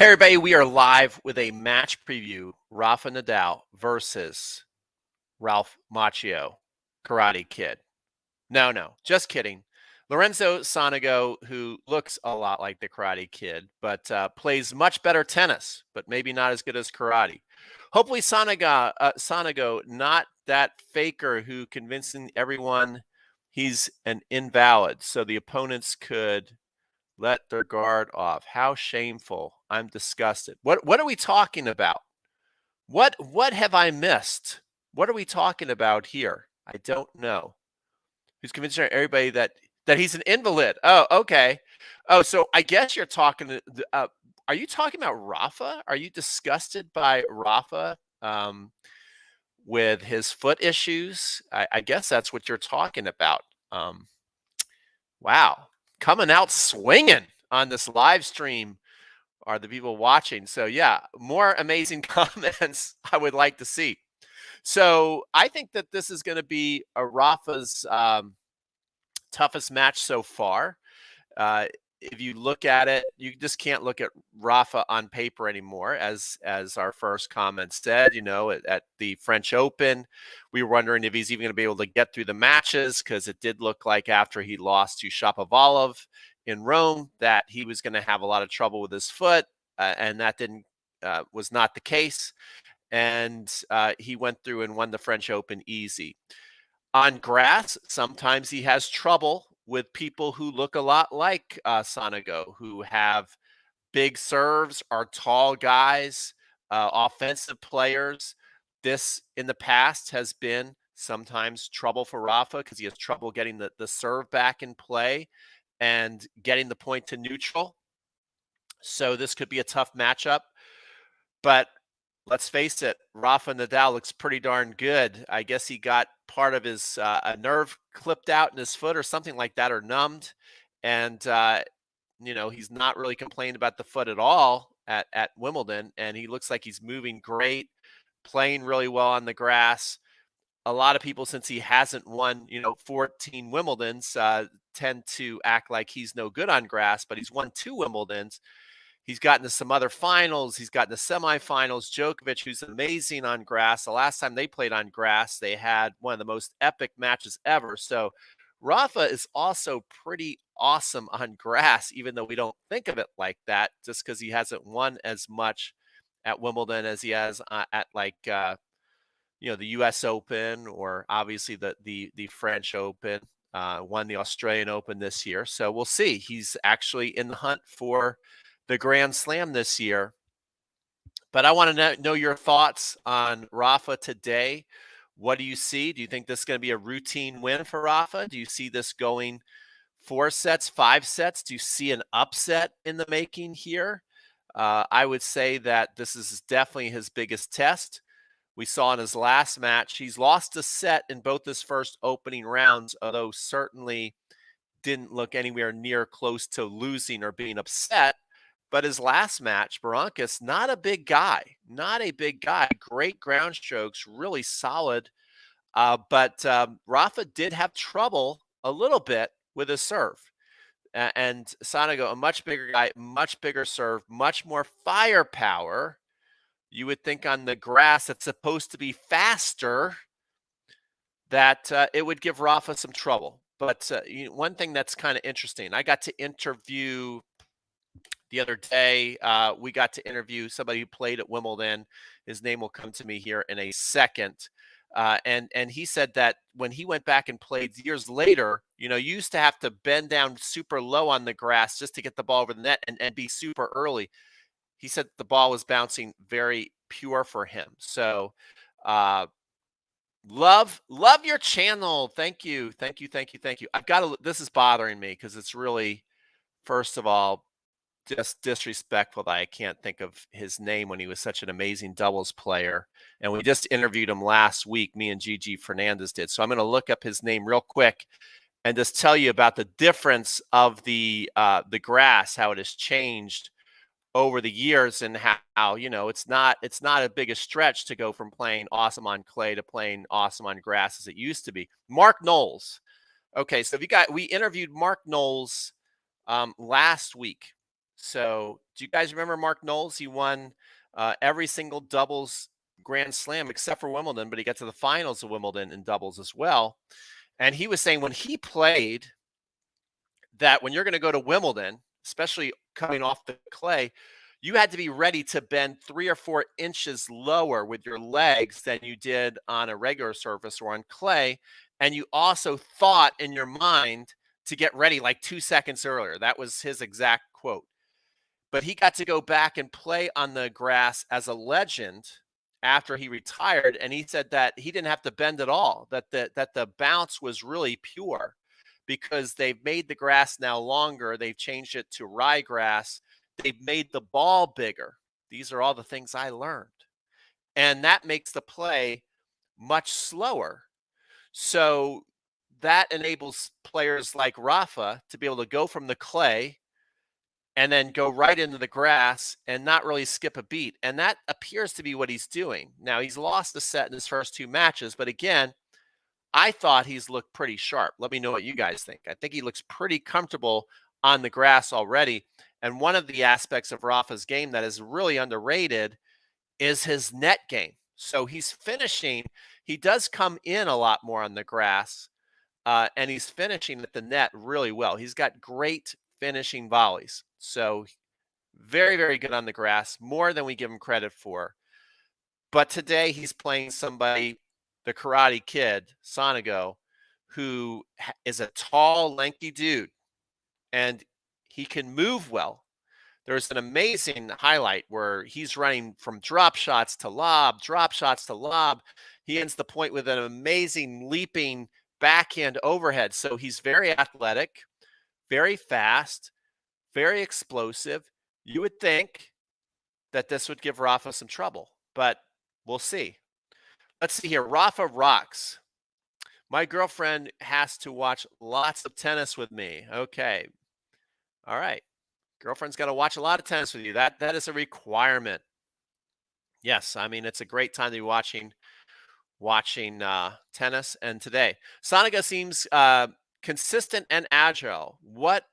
Hey everybody, we are live with a match preview. Rafa Nadal versus Ralph Macchio, Karate Kid. No, just kidding. Lorenzo Sonego, who looks a lot like the Karate Kid, but plays much better tennis, but maybe not as good as karate. Hopefully Sonego, not that faker who convincing everyone he's an invalid, so the opponents could let their guard off. How shameful. I'm disgusted. What are we talking about? What have I missed? What are we talking about here? I don't know. Who's convincing everybody that he's an invalid? Oh, okay. Oh, so I guess you're talking are you talking about Rafa? Are you disgusted by Rafa with his foot issues? I guess that's what you're talking about. Um, wow. Coming out swinging on this live stream are the people watching. So yeah, more amazing comments I would like to see. So I think that this is going to be a Rafa's toughest match so far. If you look at it, you just can't look at Rafa on paper anymore. As our first comment said, at the French Open, we were wondering if he's even going to be able to get through the matches, because it did look like after he lost to Shapovalov in Rome that he was going to have a lot of trouble with his foot, and that didn't was not the case. And he went through and won the French Open easy. On grass, sometimes he has trouble with people who look a lot like Sonego, who have big serves, are tall guys, offensive players. This in the past has been sometimes trouble for Rafa because he has trouble getting the serve back in play and getting the point to neutral. So this could be a tough matchup. But let's face it, Rafa Nadal looks pretty darn good. I guess he got part of his a nerve clipped out in his foot or something like that, or numbed. And, he's not really complaining about the foot at all at Wimbledon. And he looks like he's moving great, playing really well on the grass. A lot of people, since he hasn't won, 14 Wimbledons, tend to act like he's no good on grass, but he's won 2 Wimbledons. He's gotten to some other finals. He's gotten to semifinals. Djokovic, who's amazing on grass. The last time they played on grass, they had one of the most epic matches ever. So Rafa is also pretty awesome on grass, even though we don't think of it like that, just because he hasn't won as much at Wimbledon as he has at the U.S. Open, or obviously the French Open. Won the Australian Open this year. So we'll see. He's actually in the hunt for the Grand Slam this year. But I want to know your thoughts on Rafa today. What do you see? Do you think this is going to be a routine win for Rafa? Do you see this going 4 sets, 5 sets? Do you see an upset in the making here? I would say that this is definitely his biggest test. We saw in his last match, he's lost a set in both his first opening rounds, although certainly didn't look anywhere near close to losing or being upset. But his last match, Barancas, not a big guy. Great ground strokes, really solid. But Rafa did have trouble a little bit with his serve. And Sonego, a much bigger guy, much bigger serve, much more firepower. You would think on the grass that's supposed to be faster that it would give Rafa some trouble. But one thing that's kind of interesting, I got to interview the other day, we got to interview somebody who played at Wimbledon. His name will come to me here in a second. And he said that when he went back and played years later, you used to have to bend down super low on the grass just to get the ball over the net and be super early. He said the ball was bouncing very pure for him. So love your channel. Thank you. I've got to, this is bothering me because it's really, first of all, just disrespectful that I can't think of his name when he was such an amazing doubles player. And we just interviewed him last week, me and Gigi Fernandez did. So I'm going to look up his name real quick and just tell you about the difference of the grass, how it has changed over the years, and how it's not a big a stretch to go from playing awesome on clay to playing awesome on grass as it used to be. Mark Knowles. Okay, so we interviewed Mark Knowles last week. So, do you guys remember Mark Knowles? He won every single doubles Grand Slam except for Wimbledon, but he got to the finals of Wimbledon in doubles as well. And he was saying when he played that when you're going to go to Wimbledon, especially coming off the clay, you had to be ready to bend 3 or 4 inches lower with your legs than you did on a regular surface or on clay. And you also thought in your mind to get ready like 2 seconds earlier. That was his exact quote. But he got to go back and play on the grass as a legend after he retired, and he said that he didn't have to bend at all, that the bounce was really pure because they've made the grass now longer, they've changed it to ryegrass, they've made the ball bigger. These are all the things I learned. And that makes the play much slower. So that enables players like Rafa to be able to go from the clay and then go right into the grass and not really skip a beat. And that appears to be what he's doing. Now, he's lost a set in his first 2 matches, but again, I thought he's looked pretty sharp. Let me know what you guys think. I think he looks pretty comfortable on the grass already. And one of the aspects of Rafa's game that is really underrated is his net game. So he's finishing. He does come in a lot more on the grass, and he's finishing at the net really well. He's got great finishing volleys. So very, very good on the grass, more than we give him credit for. But today he's playing somebody, the Karate Kid, Sonego, who is a tall, lanky dude, and he can move well. There's an amazing highlight where he's running from drop shots to lob, drop shots to lob. He ends the point with an amazing leaping backhand overhead. So he's very athletic, very fast, very explosive. You would think that this would give Rafa some trouble, but we'll see. Let's see here. Rafa rocks. My girlfriend has to watch lots of tennis with me. Okay. All right. Girlfriend's got to watch a lot of tennis with you. That is a requirement. Yes, I mean it's a great time to be watching tennis. And today, Sonego seems consistent and agile. What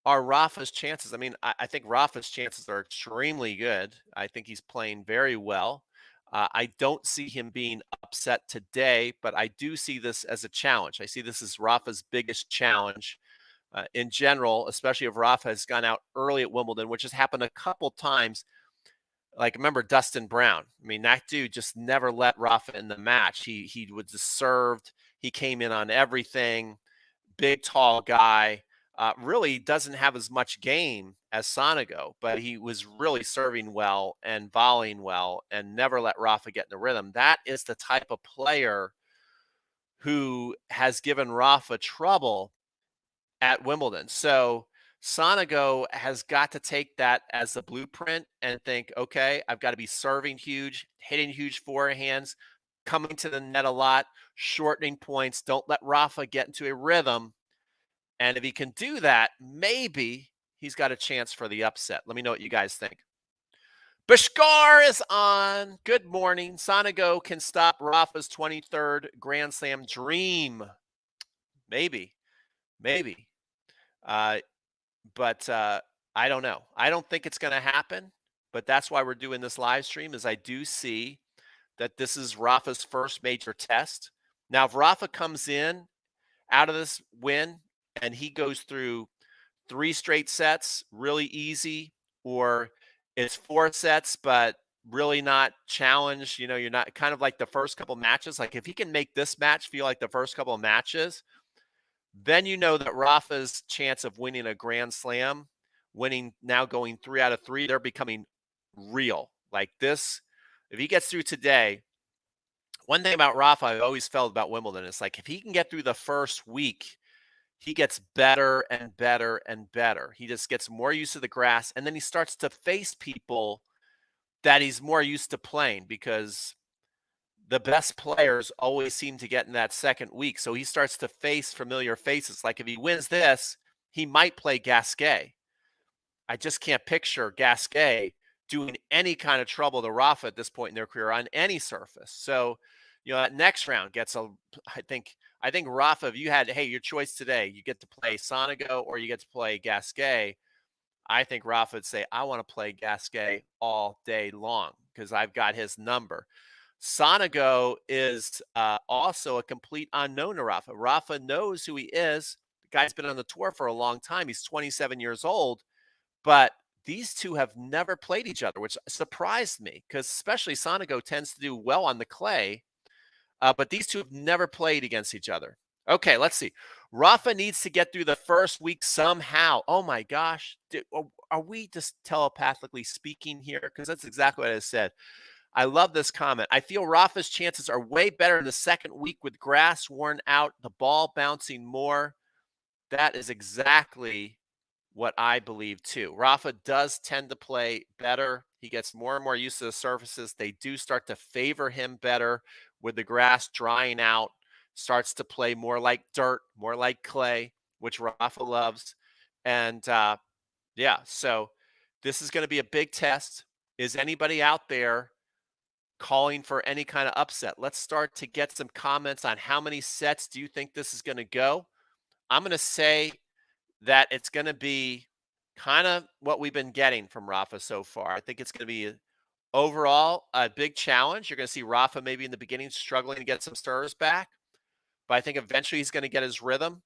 are Rafa's chances? I mean, I think Rafa's chances are extremely good. I think he's playing very well. I don't see him being upset today, but I do see this as a challenge. I see this as Rafa's biggest challenge in general, especially if Rafa has gone out early at Wimbledon, which has happened a couple times. Like remember Dustin Brown. I mean, that dude just never let Rafa in the match. He was just served. He came in on everything. Big, tall guy. Really doesn't have as much game as Sonego, but he was really serving well and volleying well and never let Rafa get in the rhythm. That is the type of player who has given Rafa trouble at Wimbledon. So Sonego has got to take that as a blueprint and think, okay, I've got to be serving huge, hitting huge forehands, coming to the net a lot, shortening points. Don't let Rafa get into a rhythm. And if he can do that, maybe he's got a chance for the upset. Let me know what you guys think. Bashkar is on. Good morning. Sonego can stop Rafa's 23rd Grand Slam dream. Maybe. But I don't know. I don't think it's going to happen. But that's why we're doing this live stream, is I do see that this is Rafa's first major test. Now, if Rafa comes in out of this win and he goes through 3 straight sets really easy, or it's 4 sets but really not challenged, you're not kind of like the first couple matches. Like if he can make this match feel like the first couple of matches, then you know that Rafa's chance of winning a Grand Slam, now going 3 out of 3, they're becoming real. Like this, if he gets through today, one thing about Rafa I've always felt about Wimbledon is like if he can get through the first week, he gets better and better and better. He just gets more used to the grass, and then he starts to face people that he's more used to playing, because the best players always seem to get in that second week. So he starts to face familiar faces. Like if he wins this, he might play Gasquet. I just can't picture Gasquet doing any kind of trouble to Rafa at this point in their career on any surface. So, that next round gets I think Rafa, if you had, hey, your choice today, you get to play Sonego or you get to play Gasquet, I think Rafa would say, I want to play Gasquet all day long because I've got his number. Sonego is also a complete unknown to Rafa. Rafa knows who he is. The guy's been on the tour for a long time. He's 27 years old, but these two have never played each other, which surprised me because especially Sonego tends to do well on the clay, but these two have never played against each other. Okay, let's see. Rafa needs to get through the first week somehow. Oh my gosh. Are we just telepathically speaking here? Because that's exactly what I said. I love this comment. I feel Rafa's chances are way better in the second week with grass worn out, the ball bouncing more. That is exactly what I believe too. Rafa does tend to play better. He gets more and more used to the surfaces. They do start to favor him better with the grass drying out, starts to play more like dirt, more like clay, which Rafa loves. And yeah, so this is going to be a big test. Is anybody out there calling for any kind of upset? Let's start to get some comments on how many sets do you think this is going to go? I'm going to say that it's going to be kind of what we've been getting from Rafa so far. I think it's going to be overall a big challenge. You're going to see Rafa maybe in the beginning struggling to get some serves back, but I think eventually he's going to get his rhythm.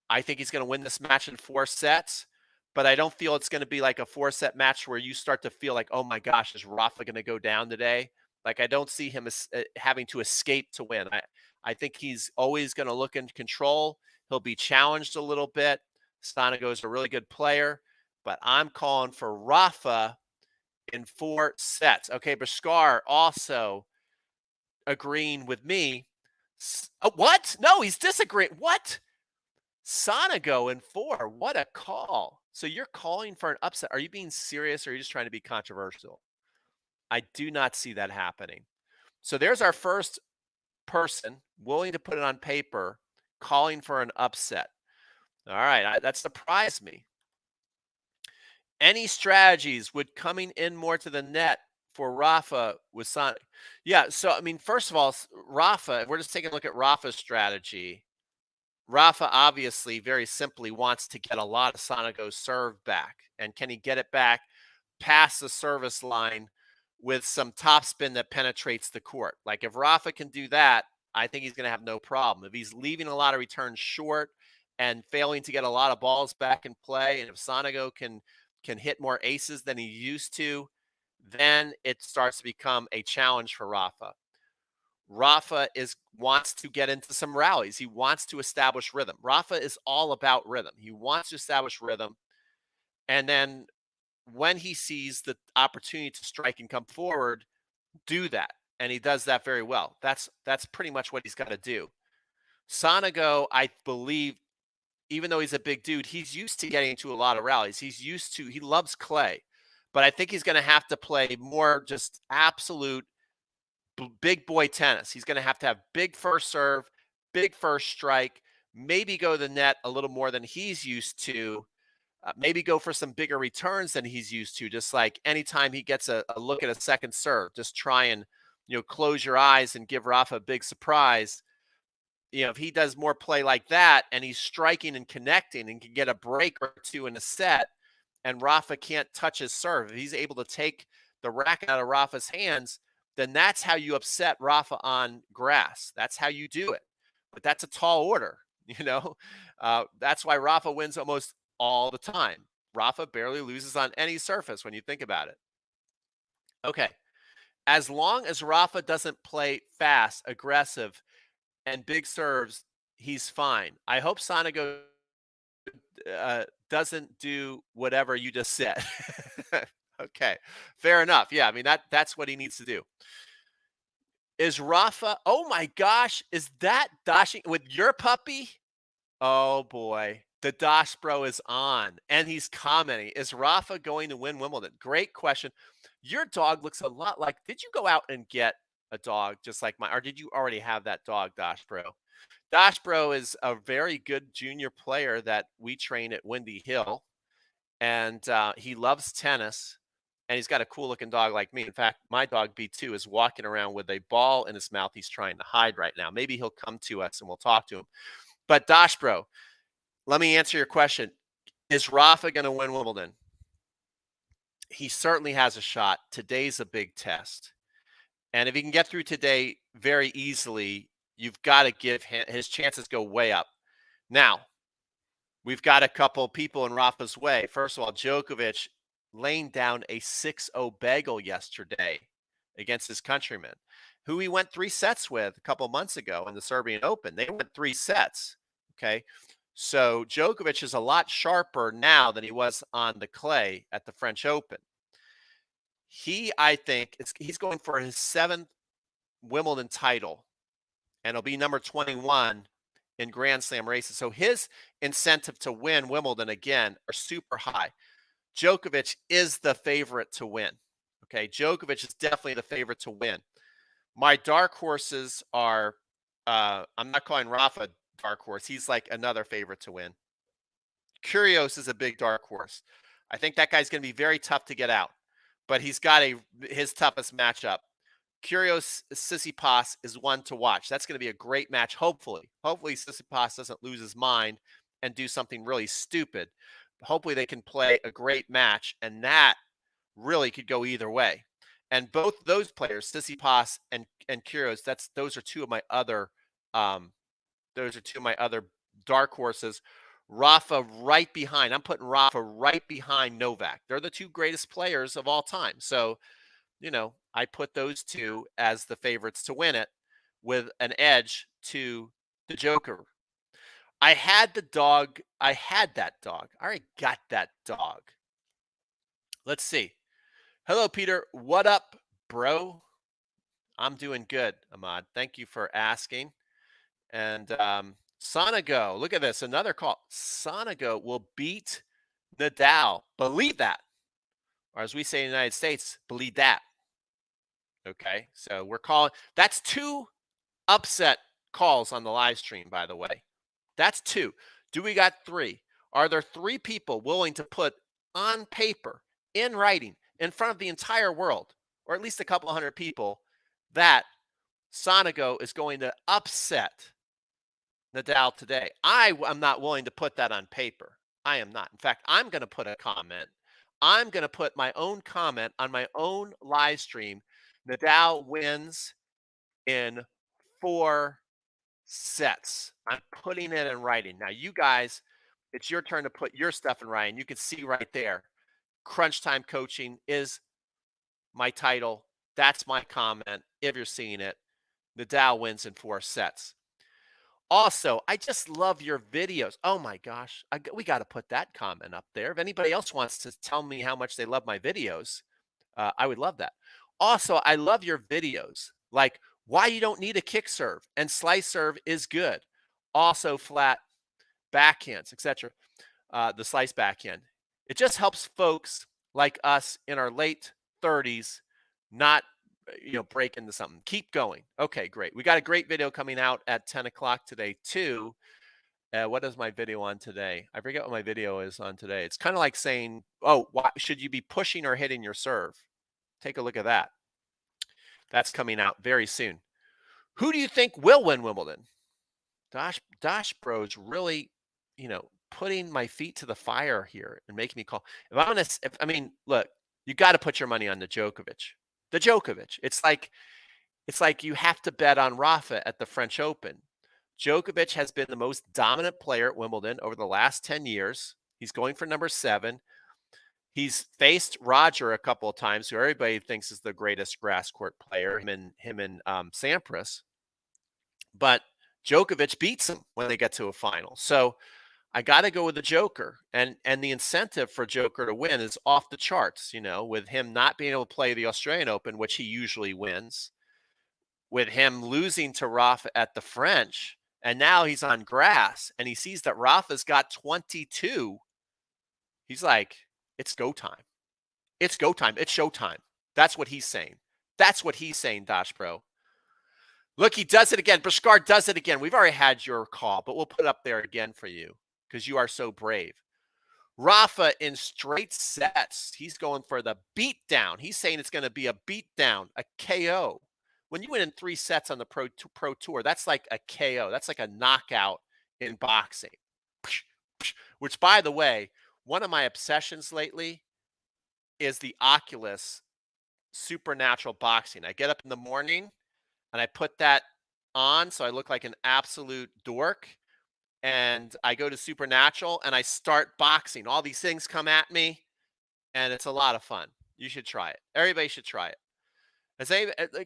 I think he's going to win this match in 4 sets, but I don't feel it's going to be like a 4-set match where you start to feel like, oh my gosh, is Rafa going to go down today? Like I don't see him as, having to escape to win. I think he's always going to look in control. He'll be challenged a little bit. Sonego is a really good player, but I'm calling for Rafa in 4 sets. Okay, Bhaskar also agreeing with me. What? No, he's disagreeing. What? Sonego in 4. What a call. So you're calling for an upset. Are you being serious or are you just trying to be controversial? I do not see that happening. So there's our first person willing to put it on paper calling for an upset. All right, that surprised me. Any strategies would coming in more to the net for Rafa with Sonego? Yeah, so I mean, first of all, Rafa, if we're just taking a look at Rafa's strategy. Rafa obviously very simply wants to get a lot of Sonego's serve back. And can he get it back past the service line with some topspin that penetrates the court? Like if Rafa can do that, I think he's going to have no problem. If he's leaving a lot of returns short and failing to get a lot of balls back in play, and if Sonego can hit more aces than he used to, then it starts to become a challenge for Rafa. Rafa wants to get into some rallies. He wants to establish rhythm. Rafa is all about rhythm. He wants to establish rhythm. And then when he sees the opportunity to strike and come forward, do that. And he does that very well. That's pretty much what he's got to do. Sonego, I believe, even though he's a big dude, he's used to getting into a lot of rallies. He loves clay. But I think he's going to have to play more just absolute big boy tennis. He's going to have big first serve, big first strike, maybe go to the net a little more than he's used to, maybe go for some bigger returns than he's used to. Just like anytime he gets a look at a second serve, just try and, close your eyes and give Rafa a big surprise. If he does more play like that and he's striking and connecting and can get a break or two in a set and Rafa can't touch his serve, if he's able to take the racket out of Rafa's hands, then that's how you upset Rafa on grass. That's how you do it. But that's a tall order, That's why Rafa wins almost all the time. Rafa barely loses on any surface when you think about it. Okay. As long as Rafa doesn't play fast, aggressive, and big serves, he's fine. I hope Sonego doesn't do whatever you just said. Okay, fair enough. Yeah, I mean that's what he needs to do. Is Rafa? Oh my gosh, is that dashing with your puppy? Oh boy, the Dosh Bro is on and he's commenting. Is Rafa going to win Wimbledon? Great question. Your dog looks a lot like. Did you go out and get a dog just like mine, or did you already have that dog, Dosh Bro? Dosh Bro is a very good junior player that we train at Windy Hill, and he loves tennis. And he's got a cool looking dog like me. In fact, my dog B2 is walking around with a ball in his mouth he's trying to hide right now. Maybe he'll come to us and we'll talk to him. But Dosh Bro, let me answer your question. Is Rafa going to win Wimbledon? he certainly has a shot. Today's a big test. And if he can get through today very easily, you've got to give him his chances go way up. Now, we've got a couple people in Rafa's way. First of all, Djokovic laying down a 6-0 bagel yesterday against his countryman, who he went 3 sets with a couple months ago in the Serbian Open. They went 3 sets. Okay. So Djokovic is a lot sharper now than he was on the clay at the French Open. I think, he's going for his 7th Wimbledon title, and he'll be number 21 in Grand Slam races. So his incentive to win Wimbledon again are super high. Djokovic is the favorite to win. Okay, Djokovic is definitely the favorite to win. My dark horses are, I'm not calling Rafa dark horse. He's like another favorite to win. Kyrgios is a big dark horse. I think that guy's going to be very tough to get out, but he's got his toughest matchup. Kyrgios Tsitsipas is one to watch. That's going to be a great match. Hopefully Tsitsipas doesn't lose his mind and do something really stupid. Hopefully they can play a great match, and that really could go either way. And both those players, Tsitsipas and Kyrgios, those are two of my other dark horses. Rafa right behind. I'm putting Rafa right behind Novak. They're the 2 greatest players of all time. So, I put those 2 as the favorites to win it, with an edge to the Joker. I had that dog. I already got that dog. Let's see. Hello, Peter. What up, bro? I'm doing good, Ahmad. Thank you for asking. And Sonego, look at this. Another call. Sonego will beat Nadal. Believe that. Or as we say in the United States, believe that. Okay. So we're calling. That's 2 upset calls on the live stream, by the way. That's 2. Do we got 3? Are there 3 people willing to put on paper, in writing, in front of the entire world, or at least a couple hundred people, that Sonego is going to upset Nadal today? I am not willing to put that on paper. I am not. In fact, I'm going to put a comment. I'm going to put my own comment on my own live stream. Nadal wins in 4 sets. I'm putting it in writing. Now, you guys, it's your turn to put your stuff in writing. You can see right there. Crunch Time Coaching is my title. That's my comment. If you're seeing it, Nadal wins in 4 sets. Also, I just love your videos. Oh my gosh. We got to put that comment up there. If anybody else wants to tell me how much they love my videos, I would love that. Also, I love your videos, like why you don't need a kick serve and slice serve is good. Also, flat backhands, etc. The slice backhand. It just helps folks like us in our late 30s not break into something. Keep going. Okay, great. We got a great video coming out at 10 o'clock today too. What is my video on today? I forget what my video is on today. It's kind of like saying, oh, why should you be pushing or hitting your serve? Take a look at that. That's coming out very soon. Who do you think will win Wimbledon? Dash Bros really, putting my feet to the fire here and making me call. Look, you got to put your money on the Djokovic. It's like you have to bet on Rafa at the French Open. Djokovic has been the most dominant player at Wimbledon over the last 10 years. He's going for number 7. He's faced Roger a couple of times, who everybody thinks is the greatest grass court player, him and Sampras. But Djokovic beats him when they get to a final. So I got to go with the Joker. And the incentive for Joker to win is off the charts, with him not being able to play the Australian Open, which he usually wins, with him losing to Rafa at the French. And now he's on grass and he sees that Rafa's got 22. He's like, it's go time. It's go time. It's showtime. That's what he's saying. Dash Pro. Look, he does it again. Brashkar does it again. We've already had your call, but we'll put it up there again for you because you are so brave. Rafa in straight sets. He's going for the beatdown. He's saying it's going to be a beatdown, a KO. When you win in 3 sets on the Pro Tour, that's like a KO. That's like a knockout in boxing. Which, by the way, one of my obsessions lately is the Oculus Supernatural Boxing. I get up in the morning and I put that on so I look like an absolute dork. And I go to Supernatural and I start boxing. All these things come at me, and it's a lot of fun. You should try it. Everybody should try it.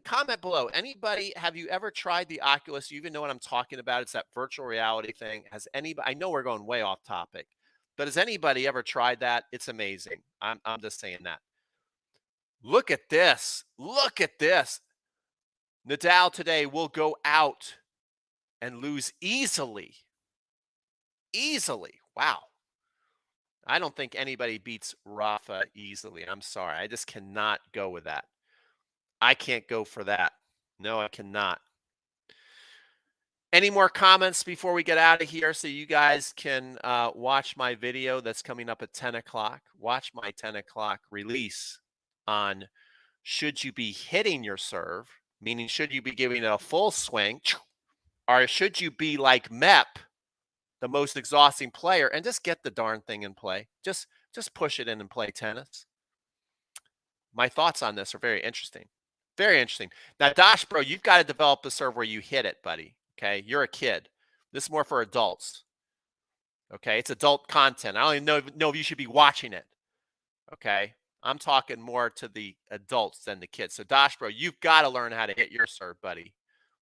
Comment below. Anybody, have you ever tried the Oculus? You even know what I'm talking about? It's that virtual reality thing. Has anybody? I know we're going way off topic, but has anybody ever tried that? It's amazing. I'm just saying that. Look at this. Look at this. Nadal today will go out and lose easily. Easily. Wow. I don't think anybody beats Rafa easily. I'm sorry. I just cannot go with that. I can't go for that. No, I cannot. Any more comments before we get out of here so you guys can watch my video that's coming up at 10 o'clock? Watch my 10 o'clock release on should you be hitting your serve, meaning should you be giving it a full swing, or should you be like Mep, the most exhausting player, and just get the darn thing in play. Just push it in and play tennis. My thoughts on this are very interesting. Very interesting. Now, Dash, bro, you've got to develop the serve where you hit it, buddy. Okay, you're a kid. This is more for adults. Okay, it's adult content. I don't even know if you should be watching it. Okay, I'm talking more to the adults than the kids. So, Dash, bro, you've got to learn how to hit your serve, buddy.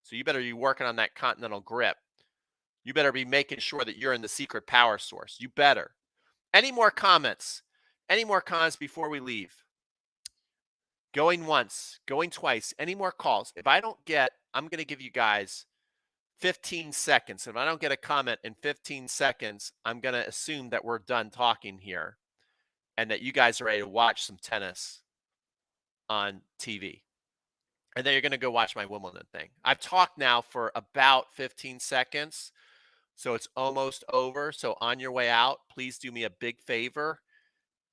So you better be working on that continental grip. You better be making sure that you're in the secret power source. You better. Any more comments? Any more comments before we leave? Going once, going twice. Any more calls? If I don't get, I'm going to give you guys 15 seconds. If I don't get a comment in 15 seconds, I'm going to assume that we're done talking here and that you guys are ready to watch some tennis on TV. And then you're going to go watch my Wimbledon thing. I've talked now for about 15 seconds. So it's almost over. So on your way out, please do me a big favor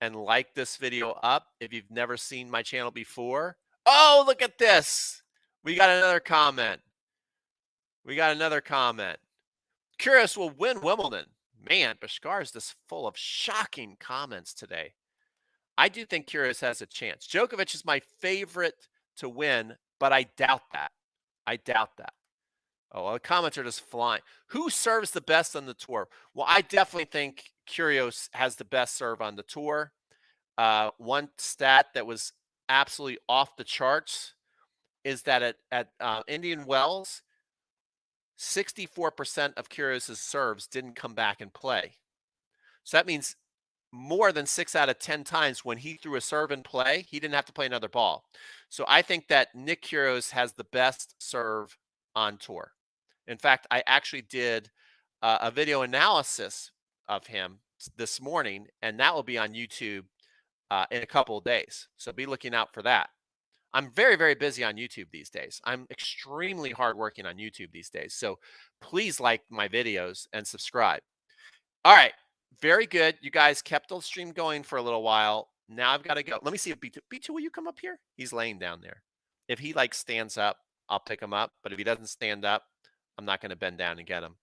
and like this video up if you've never seen my channel before. Oh, look at this. We got another comment. We got another comment. Kyrgios will win Wimbledon. Man, Bashkar is just full of shocking comments today. I do think Kyrgios has a chance. Djokovic is my favorite to win, but I doubt that. I doubt that. Oh, well, the comments are just flying. Who serves the best on the tour? Well, I definitely think Kyrgios has the best serve on the tour. One stat that was absolutely off the charts is that at Indian Wells, 64% of Kyrgios' serves didn't come back and play. So that means more than 6 out of 10 times when he threw a serve in play, he didn't have to play another ball. So I think that Nick Kyrgios has the best serve on tour. In fact, I actually did a video analysis of him this morning, and that will be on YouTube in a couple of days. So be looking out for that. I'm very, very busy on YouTube these days. I'm extremely hardworking on YouTube these days. So please like my videos and subscribe. All right. Very good. You guys kept the stream going for a little while. Now I've got to go. Let me see if B2, will you come up here? He's laying down there. If he like stands up, I'll pick him up. But if he doesn't stand up, I'm not going to bend down and get him.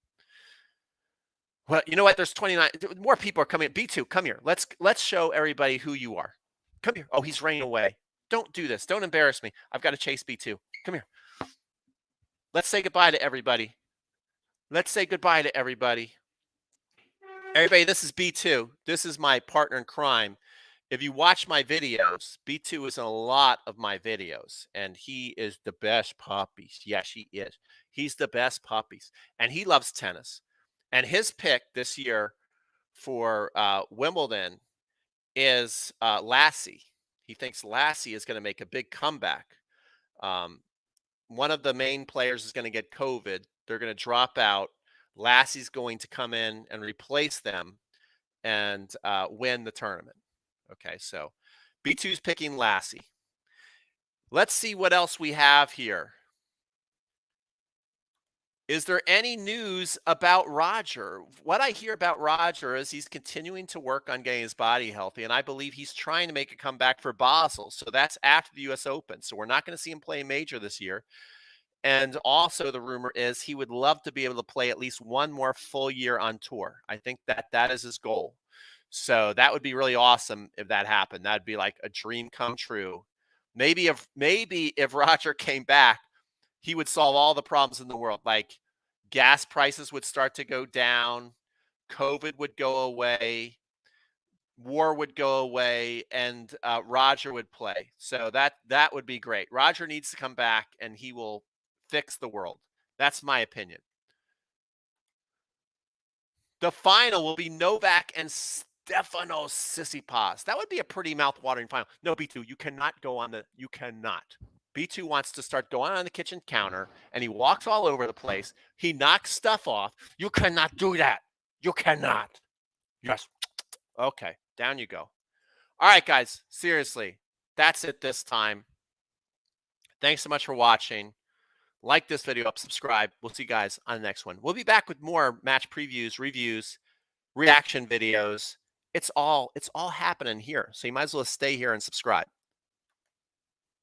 Well, you know what? There's 29 more people are coming. B2, come here. Let's show everybody who you are. Come here. Oh, he's running away. Don't do this. Don't embarrass me. I've got to chase B2. Come here. Let's say goodbye to everybody. Let's say goodbye to everybody. Everybody, this is B2. This is my partner in crime. If you watch my videos, B2 is in a lot of my videos, and he is the best puppies. Yes, he is. He's the best puppies, and he loves tennis. And his pick this year for Wimbledon is Lassie. He thinks Lassie is going to make a big comeback. One of the main players is going to get COVID. They're going to drop out. Lassie's going to come in and replace them and win the tournament. Okay, so B2's picking Lassie. Let's see what else we have here. Is there any news about Roger? What I hear about Roger is he's continuing to work on getting his body healthy, and I believe he's trying to make a comeback for Basel. So that's after the U.S. Open. So we're not going to see him play a major this year. And also the rumor is he would love to be able to play at least one more full year on tour. I think that is his goal. So that would be really awesome if that happened. That'd be like a dream come true. Maybe if Roger came back, he would solve all the problems in the world. Like gas prices would start to go down, COVID would go away, war would go away, and Roger would play. So that would be great. Roger needs to come back, and he will fix the world. That's my opinion. The final will be Novak and Stefanos Tsitsipas. That would be a pretty mouth-watering final. No, B2, you cannot go on the. You cannot. B2 wants to start going on the kitchen counter, and he walks all over the place. He knocks stuff off. You cannot do that. You cannot. Yes. Okay, down you go. All right, guys, seriously, that's it this time. Thanks so much for watching. Like this video up, subscribe. We'll see you guys on the next one. We'll be back with more match previews, reviews, reaction videos. It's all happening here. So you might as well stay here and subscribe.